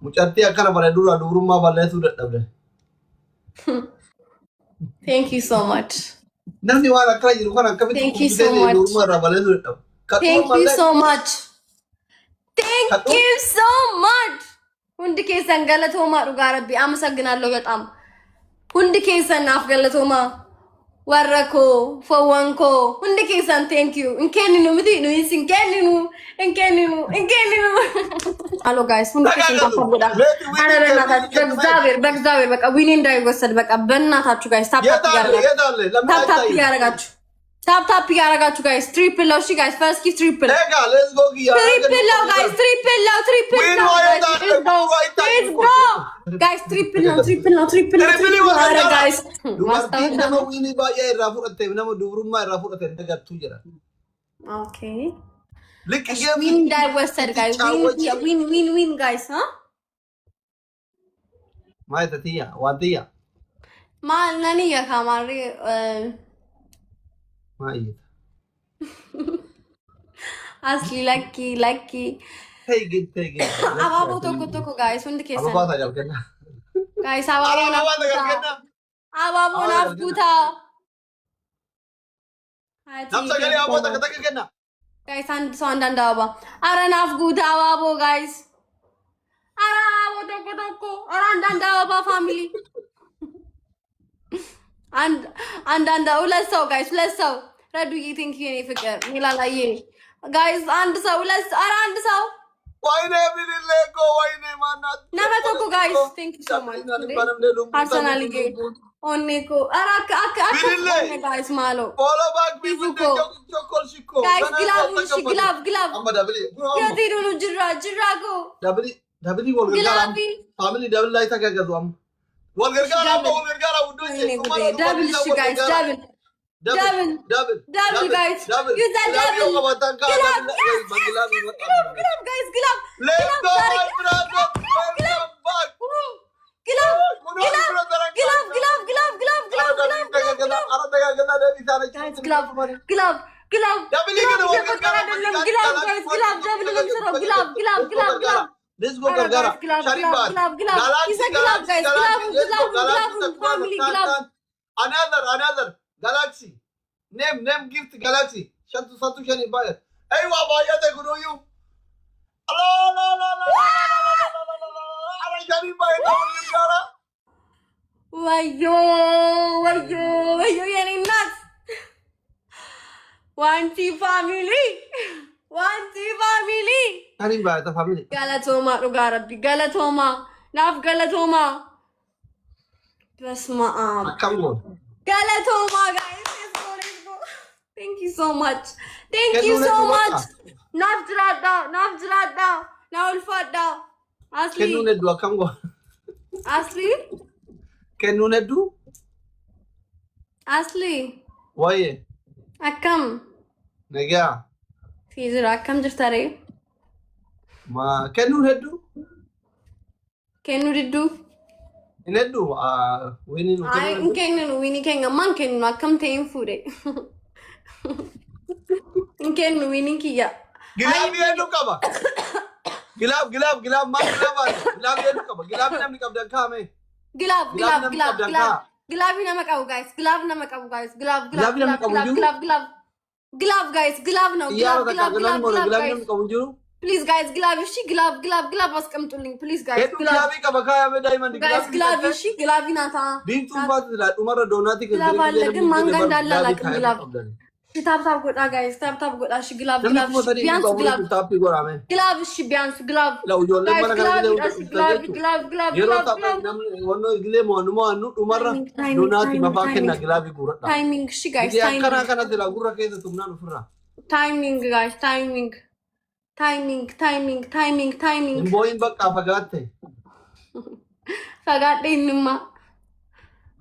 Mucatti akkana bareedura durummaa balleessuu dadhabde. Thank you so much. Namni waan akkana jiru kan akkamitti durummaa irraa balleessuu dadhabu. Thank you so much. Thank you so much. Hundi keessan galatoomaa dhugaa rabbi amasagnaalloo በጣም hundi keessan naaf galatoomaa warra koo fawwan koo hundi keessan thank you inkenninu miti nu inkenninu hello guys hundi keessan ታፈጉዳ አረናታችሁ በእግዚአብሔር በቃ ዊኒ እንዳይወሰድ በቃ በእናታችሁ guys ታፕ ያረጋችሁ Tap ያረጋችሁ guys triple low she guys first keep triple let's go triple low guys triple low let's go guys triple low guys nama wini baay'ee irraa fudhatte nama dubrummaa irraa fudhatte dagattu jira okay lick win እንዳይወሰድ guys win guys huh ማይተቲያ ዋንቲያ ማንነን ያካማሪ ማይት asli lucky take it ababo toko guys hundi keessa ababa tajalkenna guys ababo nafkuta namsa gali ababo takalkenna guys and so andan ababa ara nafkuta ababo guys ara ababo toko ara andan ababa family and let's go guys let's go Radu you think you any figure milalaye guys and so let's around so why name go why name not never talk guys thank you so much personally onne ko arak guys malo follow back people chokol shiko guys glove amma dabli ya diru no jirra go dabli wolgar family double light tagazu am wolgar gara wudu double guys double guys use that double glove guys glove let's go my brother let's go gargara sharibat another galaxy name gift galaxy shantu shani bayat aywa bayat guru you la ara shani bayat gargara wayo yani nuts one family ani bayat family galatoma dhugaa rabbi galatoma naaf galatoma basma come on galatoma guys let's go thank you so much naaf jirada na ulfada asli kenune du akam go asli kenune du asli waye akam nega fizira akam jirtare ma kenune du Inedu winning I winning kenga man kennu akam team fude kennu winning kiya gilab yedu kaba gilab man gilab yedu kaba gilab namni kabdan kame gilab na makabu guys gilab guys gilab no gilab Please guys, glove askamtulling. Please guys, glove kaba kaya me diamond guys, glove nata. Din tumbat la umara donati ke glove alladin manganda la like glove. Tap goda guys, tap goda shi glove. Bians glove. Tap gora me. Glove shi bians glove. La ujolle mana glove. Yero tap nam wono gile mo anu umara donati baba kenna glove gura. Timing shi guys, timing. Kana tela gura ke tumna no furra. Timing guys, timing. Boyin bakka fagatte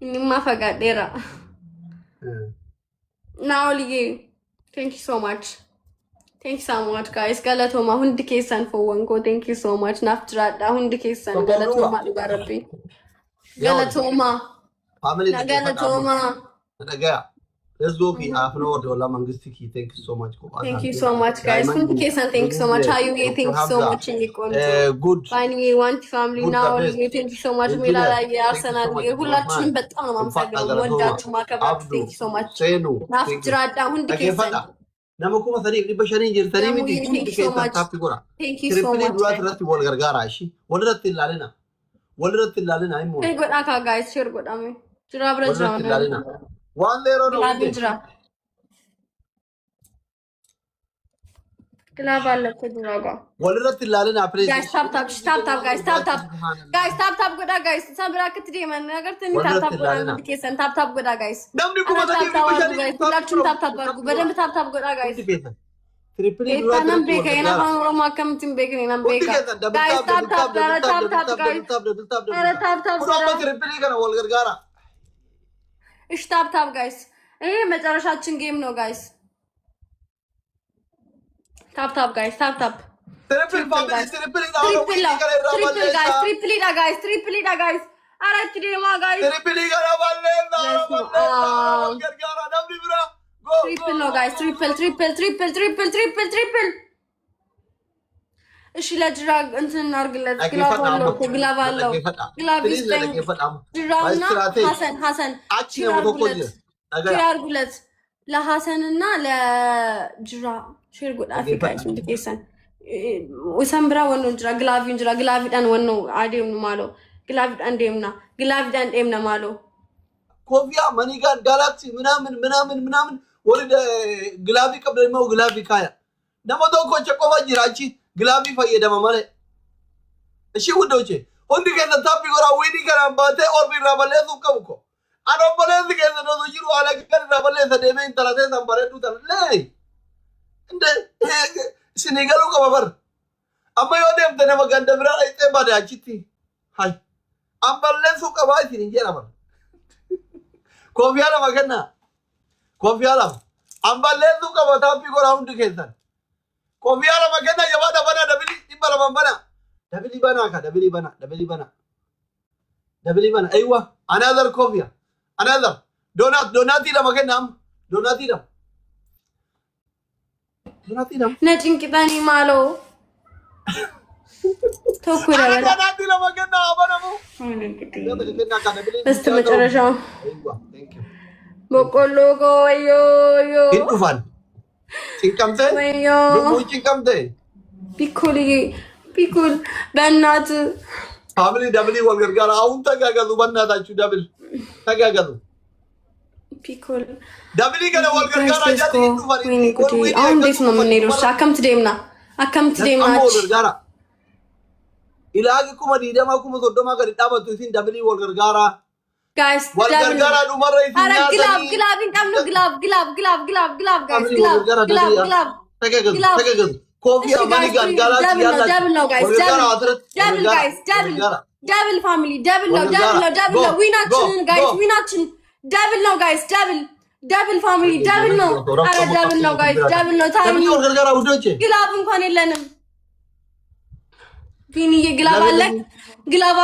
innima fagadera now lige thank you so much guys galatoma hundi keessan fowwanko thank you so much naftirada hundi keessan galatoma dhugarabbi galatoma family galatoma daga let's go ki afno wala wala mangisti ki thank you so much thank you so much guys ሁንድ ኬሰን thank you so much how you thank you so much in good finally one family now thank you so much ሚላላ የአርሰናል ሁላችንም በጣም ነው ማመሰግነው ወዳችሁ ማከብራችሁ thank you so much ናፍጅራዳ ሁንድ ኬሰን nama kuma sani ni bashani jirtani miti hundi keessa tappi gora thank you so much durat ratti wal gargara shi wal ratti lalina imo hey goda ka guys share goda me jira bra jira one there no jira club alla ko duraga wal ratti lalina please guys tap guys tap goda guys sabra kitri man agar tani tap goda kesen tap goda guys namni kuma sani ni bashani ሁላችሁም tap bargu በደንብ tap goda guys triple nam beka ina hangro makam tim beka ina beka guys tap guys tap kuma triple kana wal gargara እሺ tap guys ይሄ መጨረሻችን ጌም ነው guys tap guys tap triple family triple guys arat dema guys triple gara balle gargara namni bira go triple no guys triple እሺ ለድራግ እንትን እናርግለት ግላብ አለው ግላብ ይስጠኝ ድራውና ሐሰን ያርጉለት ለሐሰንና ለጅራ ሼር ጎዳፊ ጋይስ እንድከሰን ወሰምብራ ወኖ ጅራ ግላቪ ዳን ወኖ አዴም ማሎ ግላቪ ዳን ደምና ማሎ ኮፊያ ማኒጋን ጋላክሲ ምናምን ወደ ግላቪ ቀብለማው ግላቪ ካያ ደሞቶ ኮቸ ቆባ ጅራቺ ግላቪ ፈየደማ ማለ እሺ ውዶቼ ሁንዲ ከነ ታፒ ጎራ ወይዲ ከራምባቴ ኦርቢ ራበለሱ ከብኮ አዶ በለዚ ከነ ነው ጅሩ አለ ከነ ራበለሰ ደሜን ተራቴ ተንበረዱ ተለይ እንደ ሲኔጋሉ ከበበር አማ ይወደም ተነመ ገንደብራ አይጤ ባዳቺቲ ሃይ አምበለሱ ቀባይ ሲንጀራ በር ኮፊያላ ማገና ኮፊያላ አምበለሱ ቀባታፒ ጎራ ሁንዲ ከሰን ኮፊያላ ማገና የባዳ ባና ደብሊ ይባላ ባና ደብሊ ባና አይዋ another ኮፊያ another ዶናቲ ለማገናም ዶናቲ ነጭንቅጣኒ ማሎ ተኩራ በላ ዶናቲ ለማገና አባናሙ በስተመጨረሻው በቆሎ ጎዮ ይጡፋል ጭንቀምተ ጭንቀምተ ፒኩል በእናት ፋሚሊ ደብሊ ወልገርጋር አሁን ተጋገዙ በእናታችሁ ደብል ተጋገዙ ፒኩል ደብሊ ገለ ወልገርጋር አጃቲ ይጡፋል አሁን እንዴት ነው የምንሄደው? አከምት ዴምና ወልገርጋራ ኢላጊ ኩማ ዲደማ ኩማ ሶዶማ ገዲ ዳባቱ ሲን ደብሊ ወልገርጋራ ጋይስ ወልገርጋራ ዱመረ ይሲና አረ ግላብ እንቀም ነው ግላብ ጋይስ ግላብ ተጋገዙ ኮፊያ ማኒጋን ጋላክሲ ያላ ደብል ነው ጋይስ ደብል ፋሚሊ ደብል ነው ዊናችን ጋይስ ዊናችን ደብል ነው ጋይስ ደብል ፋሚሊ ደብል ነው አረ ደብል ነው ጋይስ ደብል ነው ታይም ወልገርጋራ ውዶቼ ግላብ እንኳን የለንም ፊኒዬ ግላብ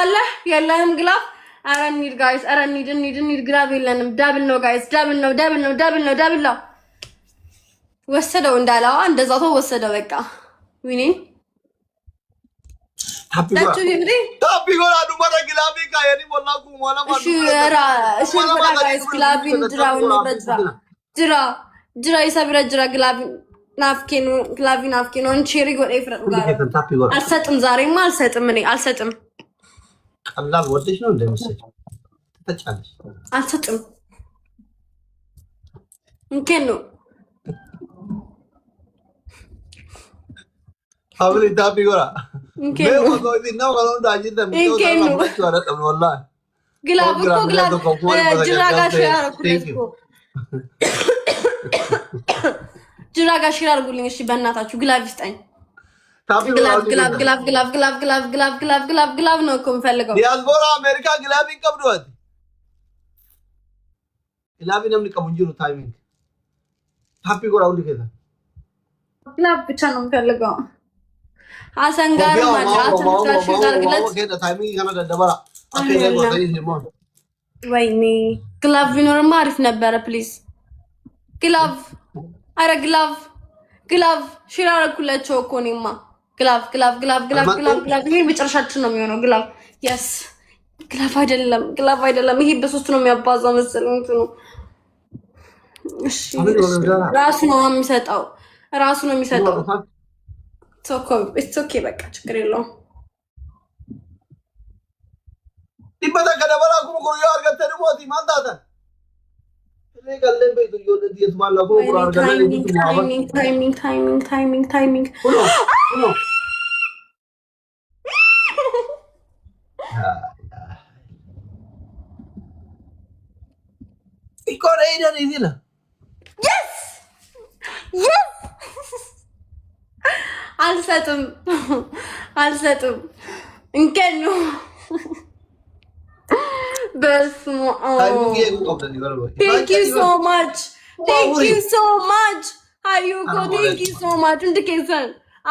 አለ የለህም ግላብ አረ እንሂድ ጋይስ አረ እንሂድ ግላብ የለንም ደብል ነው ጋይስ ደብል ነው ወሰደው እንዳላዋ እንደዛው ተወሰደ በቃ ዊኒን ታፒ ጎራ ዱመረ ግላቢ ካየኒ ወላኩ ማላ ማዱ ሽራ ጋይስ ግላቢን ድራው ነው ድራ ይሰብረ ድራ ግላቢ ናፍኬኑ እንቺሪ ጎዴ ፍረዱ ጋር አልሰጥም ዛሬማ አልሰጥም ቀላል ወደሽ ነው እንደምሰጭ ተጫለሽ አልሰጥም እንከን ነው ፋሚሊ ታፒ ጎራ ነው ጎዲ ነው ጋር ዳጂተ ሚቶ ወራ ተም ወላ ግላብ ጅራጋ ሼር አድርጉልኝ እሺ በእናታችሁ ግላብ ይስጠኝ ግላብ ነው እኮ የምፈልገው ዲያስፖራ አሜሪካ ግላብ ይቀብዱት ግላብ ነው የሚቀቡኝ ታይሚንግ ታፒ ጎራ ሁሉ ከዛ ግላብ ብቻ ነው የምፈልገው ሐሰን ጋር ማለት ትንሽ አድርግለት ታይሚንግ ገና ደደበራ አከለ ጎተይ ዲሞን ወይኔ ግላብ ቢኖርማ አሪፍ ነበረ ፕሊዝ ግላቭ አረ ግላቭ ሽራራ ኩላቸው እኮ እኔማ ግላቭ ይሄ መጨረሻችን ነው የሚሆነው ግላቭ yes ግላቭ አይደለም ይሄ በሶስት ነው የሚያባዛው መሰለኝ እንትኑ እሺ ራሱ ነው የሚሰጠው it's okay በቃ ችግር የለውም ዲበታ ከደበላ ኩሙ ኮዮ አርገተን ሞቲ ማንታታ ለገለን በይቱ ይወለድ የስማላ ኩሙ ኮዮ አርገተን ታይሚንግ ሆኖ ይቆረ ይደን ይዚላ yes አልሰጥም እንከኑ Thank you so much. Ayuko, thank you so much. Undikesan.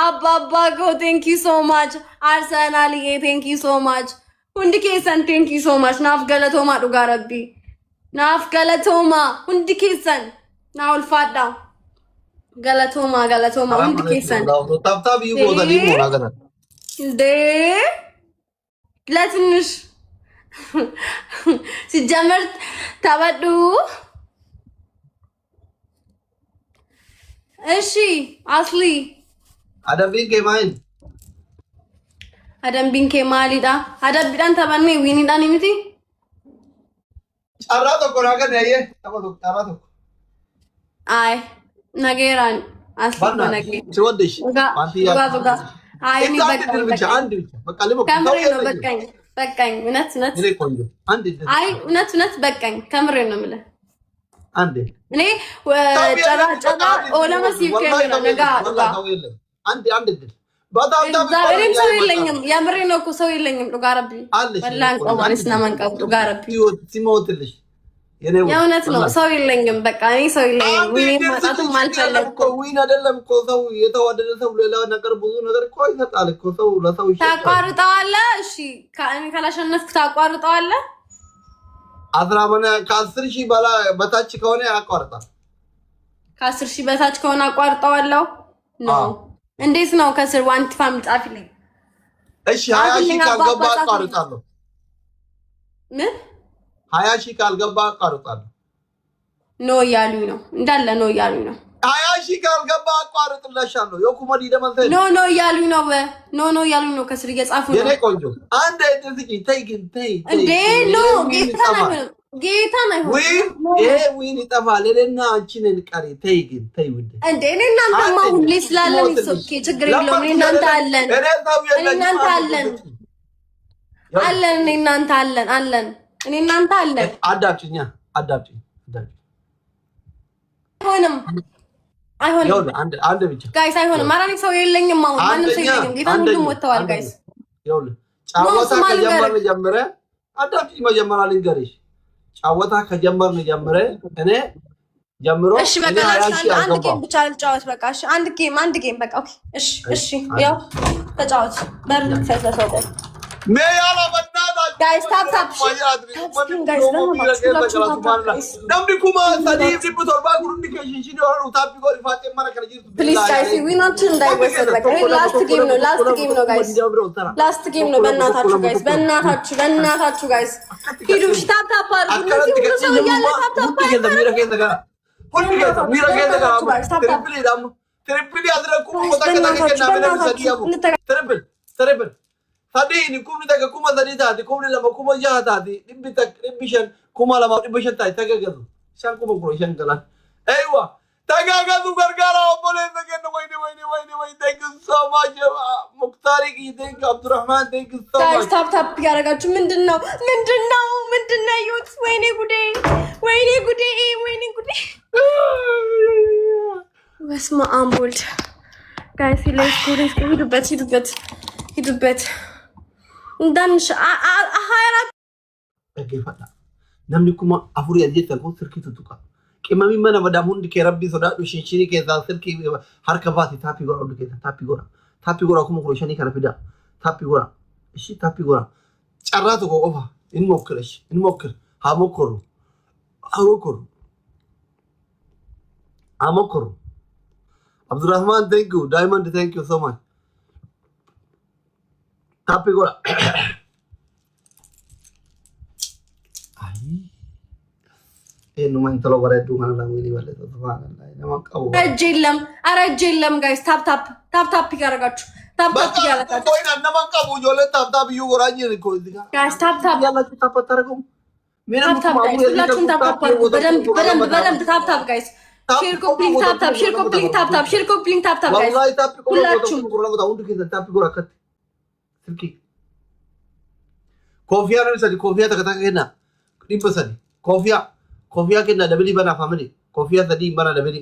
Abba go, thank you so much. Arsenal, thank you so much. Undikesan, thank you so much. Naaf galatoma dhugaa rabbi. Undikesan. Naul fadda. Galatoma. Undikesan. Tap you go the limo lagana. De. Let's ሲጀመር ታበዱ እሺ አስሊ አደምቢን ከማሊዳ አደብዳን ተባኔ ዊኒዳን ይምቲ ጫራቶ ቆራገን ያየ ጫራቶ አይ ነገራን አስሊ ነገ ትወደሽ ማንቲያ አይ ኒ በቃ አንድ በቃ ለሞ በቃኝ እውነት በቃኝ ከምሬ ነው የምልህ አንዴ እኔ ጨራ ኦለማሲፍ ከሆነ ነገ አንድ በጣም ሰው የለኝም የምሬ ነው እኮ ሰው የለኝም ዱጋረቢ ወላሂ ቆማሪስ እና መንቀብ ዱጋረቢ ሲሞትልሽ የእውነት ነው ሰው የለኝም በቃ እኔ ሰው የለኝም ወይ ማጣቱም አልፈለኩም ወይ አይደለም እኮ ሰው የተዋደደ ሰው ሌላ ነገር ብዙ ነገር እኮ ይሰጣል እኮ ሰው ለሰው ታቋርጠዋለህ እሺ ካላሸነፍኩ ታቋርጠዋለህ አዝራመና ከ10,000 በታች ከሆነ ያቋርጣል ከ10,000 በታች ከሆነ አቋርጠዋለሁ ነው እንዴት ነው ከስር ዋንቲ ፋሚሊ ጻፊልኝ እሺ 20,000 ካልገባ አቋርጣለሁ ምን 20,000 ካልገባ አቋርጣለሁ ኖ ያሉኝ ነው እንዳለ ኖ ያሉኝ ነው 20,000 ካልገባ አቋርጥልሻለሁ የኩመዲ ደመንተ ኖ ያሉኝ ነው ኖ ያሉኝ ነው ከስር እየጻፉ ነው የኔ ቆንጆ አንድ እዚህ ተይ እንዴ ኖ ጌታ ነው ወይ ይጠፋል ለና አንቺን እንቀሪ ተይ ውድ እንዴ እኔ እናንተማ ሁሌ ስላለን ይስልክ ችግር የለውም እኔ እናንተ አለን እኔ እናንተ አለን እኔ እናንተ አለን አዳብጭኝ አይሆንም አንድ ብቻ ጋይስ አይሆንም ማራኒ ሰው የለኝም አሁን ማንም ሰው የለኝም ጌታ ሁሉም ወጥተዋል ጋይስ ጫወታ ከጀመርን ጀምረ አዳብጭኝ መጀመሪያ ልንገርሽ ጫወታ ከጀመርን ጀምረ እኔ ጀምሮ እሺ በቃ አንድ ጌም ብቻ ልጫወት በቃ እሺ አንድ ጌም በቃ ኦኬ እሺ ያው ተጫወት በር ተሰሰሰ ሜያላ በናታ ጋይስ ታፕ ጋይስ namni kuma sadii dhibbu torba gurundi keeshin yoo taappi godhi faatee mana kana jirtu please guys we not to die with it like last game no guys last game no በእናታችሁ guys ሂዱ ታፕ አድርጉ እነዚህ ሁሉ ሰው እያለ ታፕ ትሪፕል ያድረኩ ቦታ ከተከከና ምንም ሰዲያቡ ትሪፕል sadii kumni taka kuma sadii taati kumni lama kuma jaha taati dhibbi shan kuma lama dhibba shan taati tagagatu shan kuma kuro shan galan aywa tagagatu gargaara obboleessa kenna wayne thank you so much muktari ki thank you abdurrahman thank you so much ታፕ ያረጋችሁ ምንድነው ይሁት ወይኔ ጉዴ በስመ አብ ወልድ ጋይስ ሌትስ ሂዱበት እንዳንሽ 24 namni kuma afurii ajjeetan kun sirkiitu tuqa qimami mana madam hundi kee rabbi sodaadhu shinshini keessaa sirkii harka baati taappi godha hundi keessa taappi godha kuma kuro shanii kana fida taappi godha ishi taappi godha carraa tokko qofa in mokkir haa mokkoru አሞክሩ አብዱራህማን thank you diamond thank you so much ታፕ ጎራ አይ ማን ተሎ ወረዱ ማን ነው ይወለደ ተባለ ለማቀው ረጀለም አረጀለም ጋይስ ታፕ ታፕ ታፕ ታፕ ያረጋችሁ ታፕ ታፕ ያረጋችሁ ቆይና ለማቀው ጆለ ታፕ ታፕ ይወራኝ እኮ እዚህ ጋር ጋይስ ታፕ ታፕ ያላችሁ ታፕ ታረጉ ታፕ ታፕ ጋይስ ሁላችሁም ታፕ ታፕ በደንብ ታፕ ታፕ ጋይስ ሼር ኮፕሊንግ ታፕ ታፕ ሼር ኮፕሊንግ ታፕ ታፕ ሼር ኮፕሊንግ ታፕ ታፕ ጋይስ والله ታፕ ሁላችሁም ሁሉ ከዛ ታፕ ጎራ ከት ስልኪ ኮፊያ ነው ሰዲ ኮፊያ ተከታከና ዲበሰዲ ኮፊያ ከና ደብሊ በና ፋሚሊ ኮፊያ ሰዲ በና ደብሊ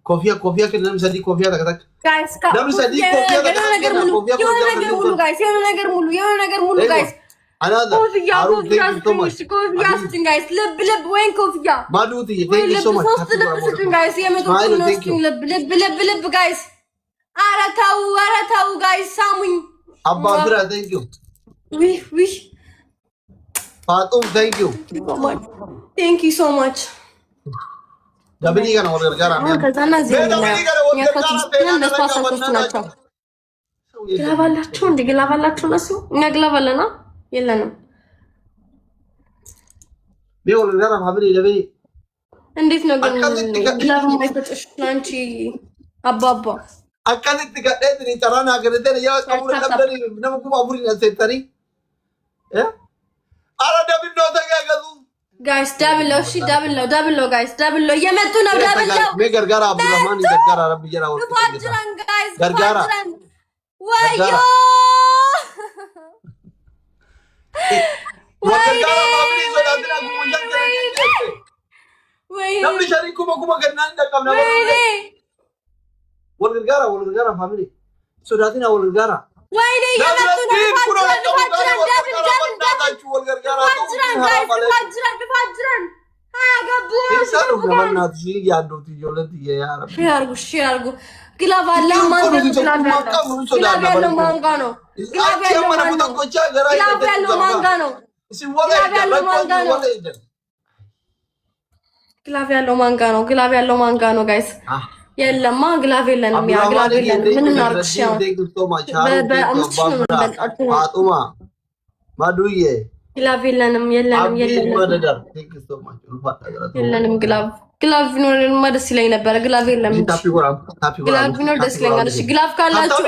ኮፊያ ከና ሰዲ ኮፊያ ተከታክ ጋይስ ደብሊ ሰዲ ኮፊያ ተከታክ የሆነ ነገር ሙሉ ጋይስ ኮፍያ ስጡኝ ጋይስ ልብ ወይን ኮፍያ ማዱት ይሄ ሶ ማች ሶስት ልብ ስጡኝ ጋይስ ልብ ጋይስ ኧረ ተው ጋይስ ሳሙኝ አባ ብራ thank you ዊ ፋጡም thank you so much ደብሊ ጋር ነው ወርጋራ ከዛና ዜና ናቸው ግላባላችሁ እንዴ ግላባላችሁ ነሱ እኛ ግላባለና የለንም ቢሆን ወርጋራ ፋሚሊ ደብሊ እንዴት ነው ግን ግላብ ማይፈጥሽ አንቺ አባባ አካንት ገደት ተራና ገደት ያ ቀሙር ነበር ነምኩ አቡሪ ነሰተሪ አረ ደብል ነው ተጋገዙ ጋይስ ደብል ነው ጋይስ ደብል ነው እየመጡ ነው ደብል ነው ገርጋራ አብዱራህማን ገርጋራ ረብ ይጀራ ወጥ ገርጋራ ወዮ ወርጋራ ማብሪ ሶዳትና ጉሙጃን ወይ ነብሪ ሸሪኩ መኩማ ገናን ደቀም ነው ወልጋራ ፋሚሊ ሶዳትና ወልጋራ ወይኔ የመጡ ነው ፋጅራን አያገቡ ግላብ አለ ማንጋ ነው ግላብ ያለው ማንጋ ነው ጋይስ የለማ ግላብ የለንም ያ ግላብ የለንም ምን እናርግሽ ያው በአምስት ሺህ ነው የምንበልጣችሁ ፋጡማ ማዱዬ ግላብ የለንም ግላብ ቢኖርማ ደስ ይለኝ ነበረ ግላብ የለም ግላብ ቢኖር ደስ ይለኛል እሺ ግላብ ካላችሁ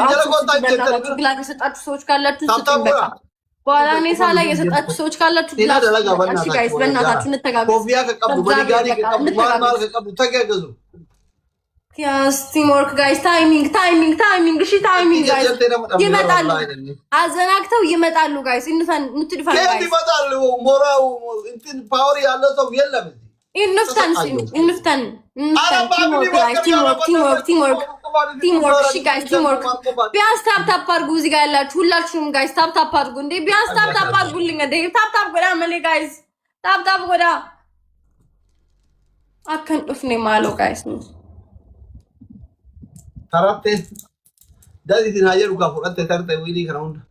ግላብ የሰጣችሁ ሰዎች ካላችሁ ስጡኝ በቃ በኋላ እኔ ሳላ የሰጣችሁ ሰዎች ካላችሁ ግላብ እሺ ጋይስ በእናታችሁ እንተጋገዙ ኮፊያ ከቀቡ በዲጋሪ ከቀቡ ማል ከቀቡ ተጋገዙ Yes, teamwork guys. Timing. እሺ ታይሚንግ guys. ይመጣሉ አዘናግተው ይመጣሉ guys. እንፈን እንትድፋን guys. ይመጣሉ ሞራው እንትን ፓወር ያለው ሰው የለም እንፍተን ቲምወርክ እሺ guys ቲምወርክ ቢያንስ ታፕ አድርጉ እዚህ ጋር ያላችሁ ሁላችሁም guys ታፕ አድርጉ እንዴ ቢያንስ ታፕ አድርጉልኝ እንዴ ታፕ ጎዳ መሌ guys ታፕ ጎዳ አከንጥፍ ነው ማለው guys Tarate, dadi tin hajeru ka fudhatte tarte wili kana hunda